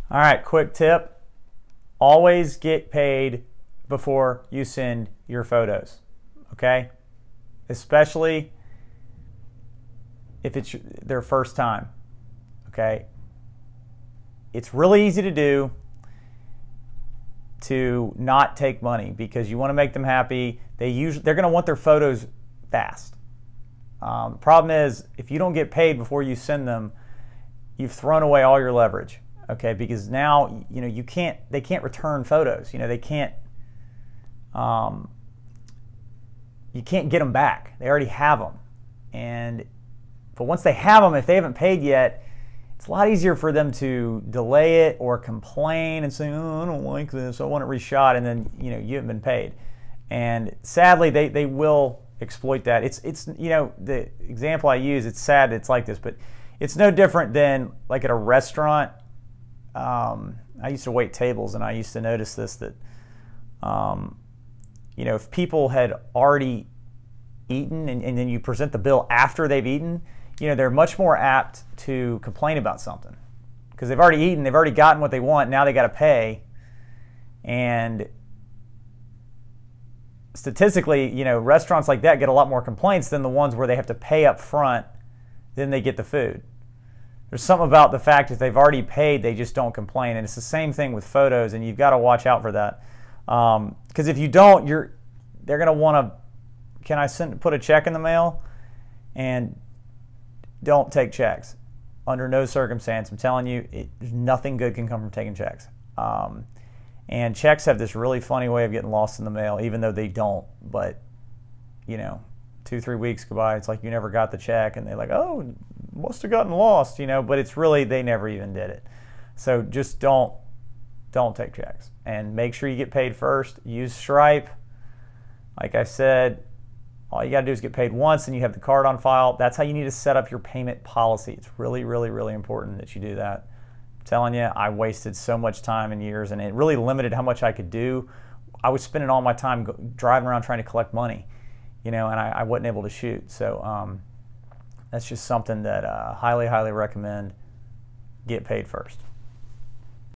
All right, quick tip. Always get paid before you send your photos, okay? Especially if it's their first time, okay? It's really easy to do to not take money because you want to make them happy. They're going to want their photos fast. The problem is if you don't get paid before you send them, you've thrown away all your leverage. Okay, because now they can't return photos. They can't. You can't get them back. They already have them, but once they have them, if they haven't paid yet, it's a lot easier for them to delay it or complain and say, "Oh, I don't like this. I want it reshot," and then you haven't been paid. And sadly, they will exploit that. It's the example I use. It's sad it's like this, but it's no different than like at a restaurant. I used to wait tables, and I used to notice this, that if people had already eaten and then you present the bill after they've eaten, they're much more apt to complain about something because they've already eaten, they've already gotten what they want, now they got to pay. And statistically, restaurants like that get a lot more complaints than the ones where they have to pay up front, then they get the food. There's something about the fact that they've already paid, they just don't complain. And it's the same thing with photos, and you've got to watch out for that. Because if you don't, they're going to want to, can I put a check in the mail? And don't take checks. Under no circumstance. I'm telling you, nothing good can come from taking checks. And checks have this really funny way of getting lost in the mail, even though they don't. But, 2-3 weeks go by, it's like you never got the check, and they're like, oh, must have gotten lost, but it's really they never even did it. So just don't take checks, and make sure you get paid first. Use Stripe. Like I said, all you got to do is get paid once, and you have the card on file. That's how you need to set up your payment policy. It's really, really, really important that you do that. I'm telling you, I wasted so much time and years, and it really limited how much I could do. I was spending all my time driving around trying to collect money, and I wasn't able to shoot. So that's just something that I highly, highly recommend. Get paid first.